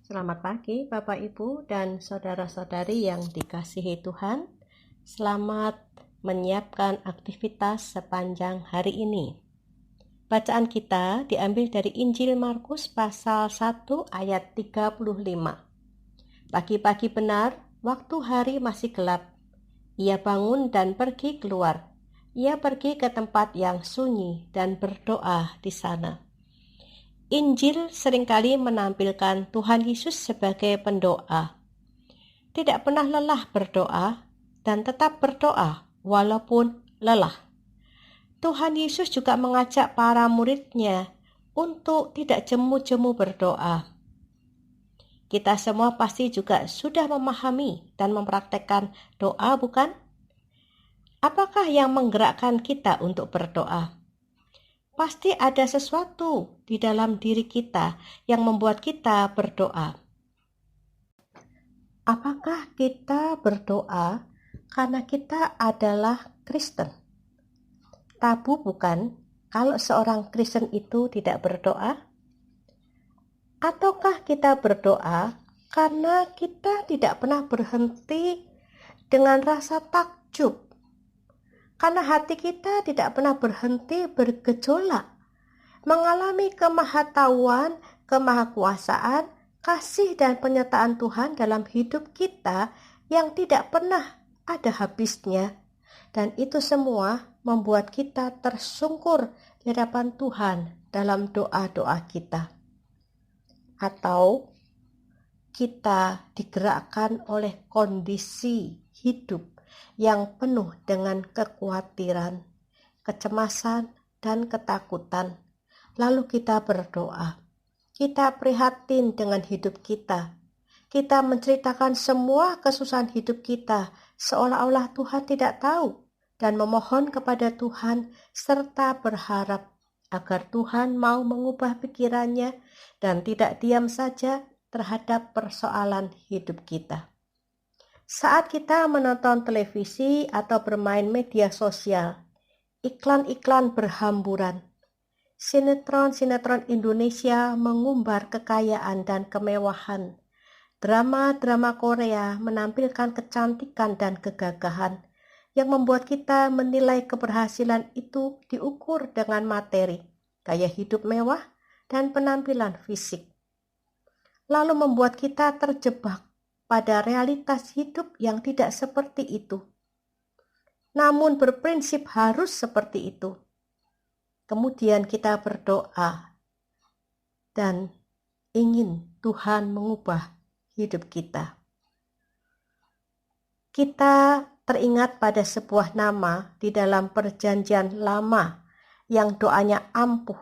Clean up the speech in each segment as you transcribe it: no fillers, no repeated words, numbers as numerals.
Selamat pagi Bapak Ibu dan saudara-saudari yang dikasihi Tuhan. Selamat menyiapkan aktivitas sepanjang hari ini. Bacaan kita diambil dari Injil Markus pasal 1 ayat 35. Pagi-pagi benar, waktu hari masih gelap. Ia bangun dan pergi keluar. Ia pergi ke tempat yang sunyi dan berdoa di sana. Injil seringkali menampilkan Tuhan Yesus sebagai pendoa. Tidak pernah lelah berdoa dan tetap berdoa walaupun lelah. Tuhan Yesus juga mengajak para murid-Nya untuk tidak jemu-jemu berdoa. Kita semua pasti juga sudah memahami dan mempraktekkan doa, bukan? Apakah yang menggerakkan kita untuk berdoa? Pasti ada sesuatu di dalam diri kita yang membuat kita berdoa. Apakah kita berdoa karena kita adalah Kristen? Tabu bukan kalau seorang Kristen itu tidak berdoa? Ataukah kita berdoa karena kita tidak pernah berhenti dengan rasa takjub? Karena hati kita tidak pernah berhenti bergejolak, mengalami kemahatauan, kemahakuasaan, kasih dan penyertaan Tuhan dalam hidup kita yang tidak pernah ada habisnya. Dan itu semua membuat kita tersungkur di hadapan Tuhan dalam doa-doa kita. Atau kita digerakkan oleh kondisi hidup yang penuh dengan kekhawatiran, kecemasan, dan ketakutan. Lalu kita berdoa. Kita prihatin dengan hidup kita. Kita menceritakan semua kesusahan hidup kita seolah-olah Tuhan tidak tahu dan memohon kepada Tuhan serta berharap agar Tuhan mau mengubah pikirannya dan tidak diam saja terhadap persoalan hidup kita. Saat kita menonton televisi atau bermain media sosial, iklan-iklan berhamburan. Sinetron-sinetron Indonesia mengumbar kekayaan dan kemewahan. Drama-drama Korea menampilkan kecantikan dan kegagahan yang membuat kita menilai keberhasilan itu diukur dengan materi, gaya hidup mewah, dan penampilan fisik. Lalu membuat kita terjebak pada realitas hidup yang tidak seperti itu, namun berprinsip harus seperti itu. Kemudian kita berdoa dan ingin Tuhan mengubah hidup kita. Kita teringat pada sebuah nama di dalam Perjanjian Lama yang doanya ampuh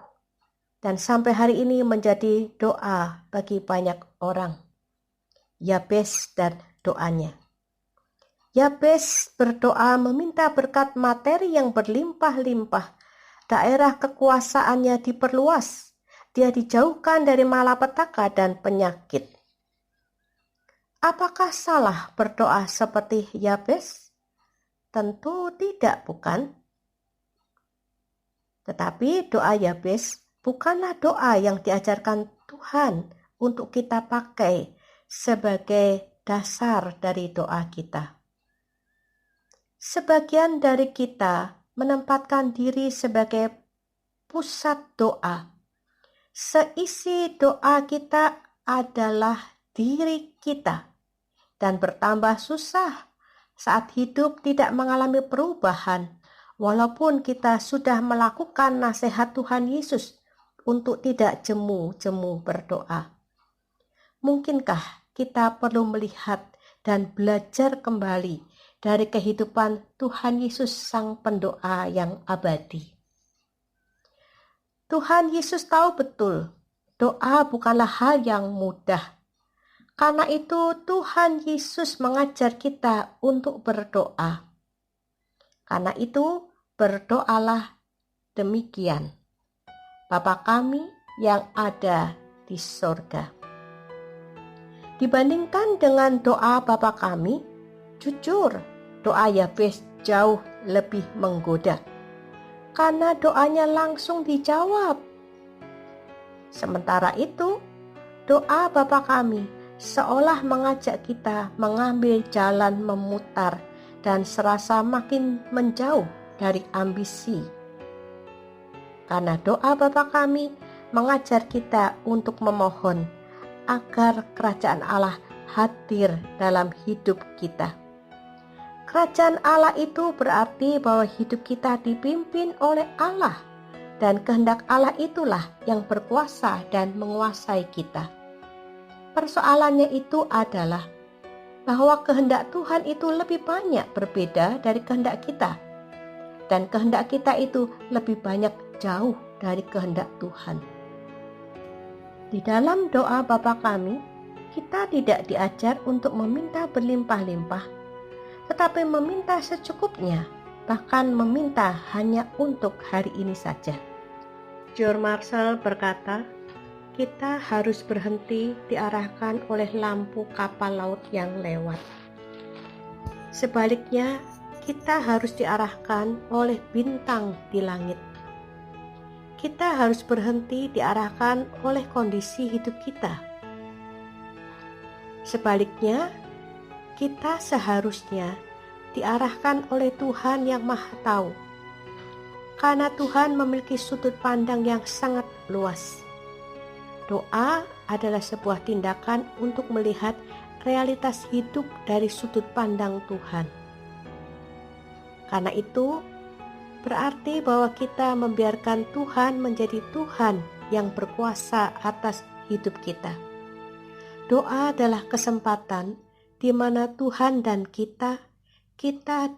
dan sampai hari ini menjadi doa bagi banyak orang. Yabes dan doanya. Yabes berdoa meminta berkat materi yang berlimpah-limpah. Daerah kekuasaannya diperluas. Dia dijauhkan dari malapetaka dan penyakit. Apakah salah berdoa seperti Yabes? Tentu tidak, bukan? Tetapi doa Yabes bukanlah doa yang diajarkan Tuhan untuk kita pakai sebagai dasar dari doa kita. Sebagian dari kita menempatkan diri sebagai pusat doa. Seisi doa kita adalah diri kita dan bertambah susah saat hidup tidak mengalami perubahan walaupun kita sudah melakukan nasihat Tuhan Yesus untuk tidak jemu-jemu berdoa. Mungkinkah kita perlu melihat dan belajar kembali dari kehidupan Tuhan Yesus Sang Pendoa yang abadi? Tuhan Yesus tahu betul doa bukanlah hal yang mudah. Karena itu Tuhan Yesus mengajar kita untuk berdoa. Karena itu berdoalah demikian. Bapa kami yang ada di sorga. Dibandingkan dengan doa Bapa kami, jujur doa Yabes jauh lebih menggoda. Karena doanya langsung dijawab. Sementara itu, doa Bapa kami seolah mengajak kita mengambil jalan memutar dan serasa makin menjauh dari ambisi. Karena doa Bapa kami mengajar kita untuk memohon agar kerajaan Allah hadir dalam hidup kita. Kerajaan Allah itu berarti bahwa hidup kita dipimpin oleh Allah, dan kehendak Allah itulah yang berkuasa dan menguasai kita. Persoalannya itu adalah bahwa kehendak Tuhan itu lebih banyak berbeda dari kehendak kita, dan kehendak kita itu lebih banyak jauh dari kehendak Tuhan. Di dalam doa Bapa kami, kita tidak diajar untuk meminta berlimpah-limpah, tetapi meminta secukupnya, bahkan meminta hanya untuk hari ini saja. John Marshall berkata, kita harus berhenti diarahkan oleh lampu kapal laut yang lewat. Sebaliknya, kita harus diarahkan oleh bintang di langit. Kita harus berhenti diarahkan oleh kondisi hidup kita. Sebaliknya, kita seharusnya diarahkan oleh Tuhan yang Maha Tahu, karena Tuhan memiliki sudut pandang yang sangat luas. Doa adalah sebuah tindakan untuk melihat realitas hidup dari sudut pandang Tuhan. Karena itu, berarti bahwa kita membiarkan Tuhan menjadi Tuhan yang berkuasa atas hidup kita. Doa adalah kesempatan di mana Tuhan dan kita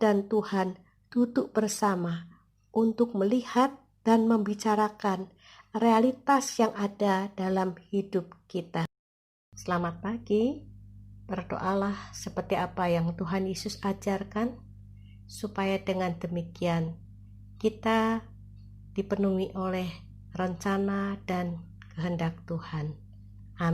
dan Tuhan duduk bersama untuk melihat dan membicarakan realitas yang ada dalam hidup kita. Selamat pagi, berdoalah seperti apa yang Tuhan Yesus ajarkan, supaya dengan demikian kita dipenuhi oleh rencana dan kehendak Tuhan.